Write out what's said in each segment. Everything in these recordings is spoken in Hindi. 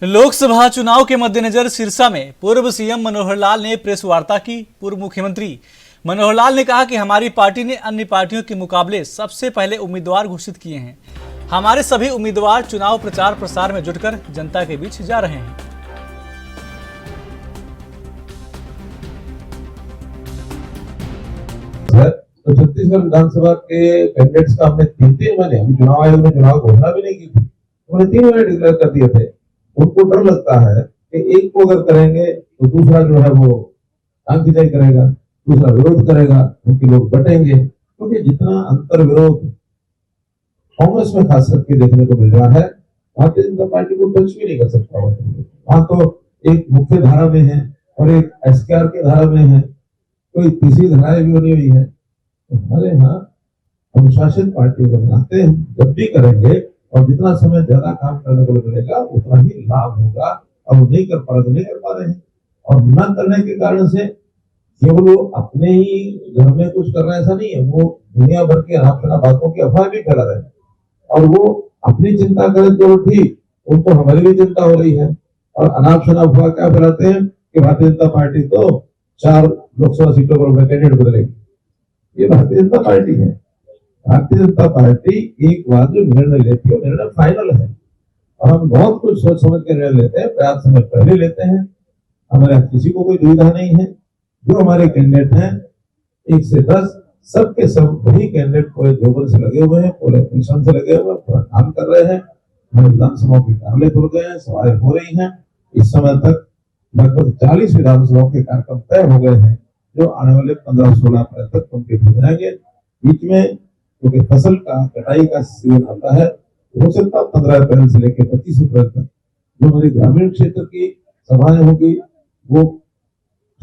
लोकसभा चुनाव के मद्देनजर सिरसा में पूर्व सीएम मनोहर लाल ने प्रेस वार्ता की। पूर्व मुख्यमंत्री मनोहर लाल ने कहा कि हमारी पार्टी ने अन्य पार्टियों के मुकाबले सबसे पहले उम्मीदवार घोषित किए हैं। हमारे सभी उम्मीदवार चुनाव प्रचार प्रसार में जुटकर जनता के बीच जा रहे हैं। तो छत्तीसगढ़ विधानसभा के कैंडिडेट्स का हमने 3 महीने, अभी चुनाव आयोग ने चुनाव घोषणा भी नहीं की थी, उन्होंने 3 महीने डिक्लेयर कर दिए थे। उनको डर लगता है कि एक को अगर करेंगे तो दूसरा जो है वो आंखिचाई करेगा, दूसरा विरोध करेगा, उनके लोग बटेंगे। क्योंकि जितना अंतर विरोध कांग्रेस में खास करके देखने को मिल रहा है, भारतीय जनता पार्टी को टच भी नहीं कर सकता। वहां तो एक मुख्य धारा में है और एक एसकेआर की धारा में है, कोई तीसरी धाराएं भी बनी हुई है। हमारे यहाँ अनुशासित पार्टियों को बनाते हैं, जब भी करेंगे और जितना समय ज्यादा काम करने को मिलेगा उतना ही लाभ होगा। अब वो नहीं कर पा रहे तो नहीं कर पा रहे हैं, और न करने के कारण से केवल वो अपने ही घर में कुछ कर रहे हैं ऐसा नहीं है, वो दुनिया भर की अनाप बातों की अफवाह भी फैला रहे हैं। और वो अपनी चिंता करें तो ठीक, उनको हमारी भी चिंता हो रही है। और अनाप शनाप अफवाह क्या फैलाते हैं कि भारतीय जनता पार्टी तो 4 लोकसभा सीटों पर कैंडिडेट बदलेगी। ये भारतीय जनता पार्टी है। भारतीय जनता पार्टी एक बार जो निर्णय लेती है, निर्णय फाइनल है। और हम बहुत कुछ सोच समझ के निर्णय लेते हैं, पर्याप्त समय पहले लेते हैं। हमारे किसी को कोई दुविधा नहीं है। जो हमारे कैंडिडेट हैं 1 से 10 सबके सब वही कैंडिडेट पूरे जोबन से लगे हुए हैं, पूरे परिश्रम से लगे हुए हैं, पूरा काम कर रहे हैं। हमारे विधानसभाओं के कार्यालय खुल गए हैं, सभाएं हो रही हैं। इस समय तक लगभग 40 विधानसभाओं के कार्यक्रम तय हो गए हैं, जो आने वाले 15-16 अप्रैल तक कंप्लीट हो जाएंगे। बीच में क्योंकि फसल का कटाई का सीजन आता है, हो सकता है 15 अप्रैल से लेकर 25 अप्रैल तक जो हमारी ग्रामीण क्षेत्र की सभाएं होगी वो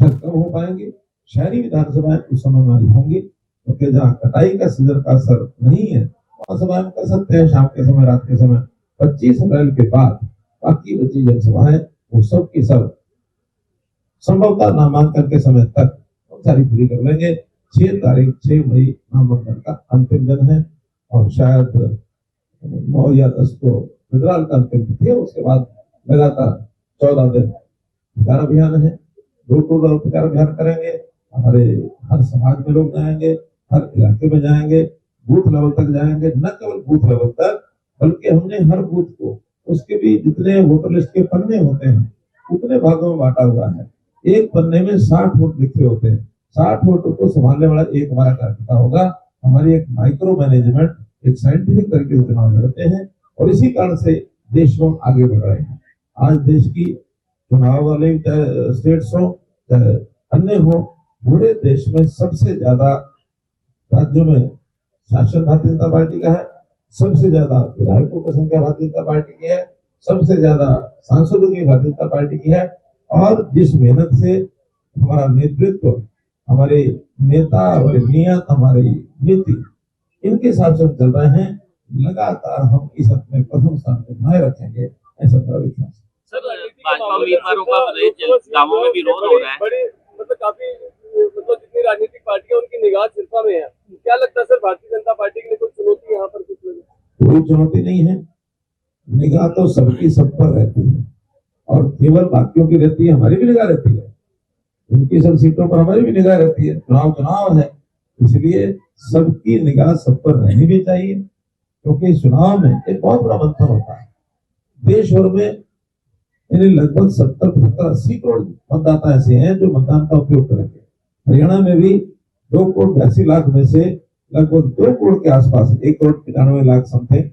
कम हो पाएंगी। शहरी विधानसभाएं उस समय हमारी होंगी, क्योंकि जहाँ कटाई का सीजन का असर नहीं है वहां सभाएं कर सकते हैं शाम के समय, रात के समय। 25 अप्रैल के बाद बाकी बची जनसभाएं वो सब की सब संभवतः नामांकन के समय तक सारी पूरी कर लेंगे। 6 मई नामांकन का अंतिम दिन है और शायद 9 या 10 को फिलहाल का अंतिम तिथि है। उसके बाद लगातार 14 दिन प्रचार अभियान है। डोर टू डोर प्रचार अभियान करेंगे। हमारे हर समाज में लोग जाएंगे, हर इलाके में जाएंगे, बूथ लेवल तक जाएंगे। न केवल बूथ लेवल तक, बल्कि हमने हर बूथ को उसके भी जितने वोटर लिस्ट के पन्ने होते हैं उतने भागों में बांटा हुआ है। एक पन्ने में 60 वोट लिखे होते हैं। 60 वोटों को संभालने वाला एक हमारा कार्यकर्ता होगा। हमारी एक माइक्रो मैनेजमेंट, एक साइंटिफिक तरीके से चुनाव लड़ते हैं और इसी कारण से देश को आगे बढ़ रहे हैं। आज देश की चुनाव वाले स्टेट्स हो चाहे अन्य हो, पूरे देश में सबसे ज्यादा राज्यों में शासन भारतीय जनता पार्टी का है, सबसे ज्यादा विधायकों की संख्या भारतीय जनता पार्टी की है, सबसे ज्यादा सांसदों की भारतीय जनता पार्टी की है। और जिस मेहनत से हमारा नेतृत्व, हमारे नेता, हमारे नियत, हमारी नीति इनके साथ सब चल रहे हैं, लगातार हम इस अपने प्रथम स्थान को बनाए रखेंगे, ऐसा मेरा विश्वास है। सर, भाजपा उम्मीदवारों का गांवों में विरोध हो रहा है, मतलब काफी जितनी राजनीतिक पार्टियां उनकी निगाह सिरसा में है। क्या लगता है सर, भारतीय जनता पार्टी के लिए कोई चुनौती यहाँ पर कुछ नहीं? कोई चुनौती नहीं है। निगाह तो सबकी सब पर रहती है और केवल बाकियों की रहती है, हमारी भी निगाह रहती है। उनकी सब सीटों पर हमारी भी निगाह रहती है। चुनाव है, इसलिए सबकी निगाह सब पर रहनी भी चाहिए। क्योंकि चुनाव में एक बहुत बड़ा मंथन होता है। देश भर में लगभग 70-80 करोड़ मतदाता ऐसे हैं जो मतदान का उपयोग करेंगे। हरियाणा में भी 2 करोड़ 82 लाख में से लगभग 2 करोड़ के आसपास, 1 करोड़ 95 लाख समथिंग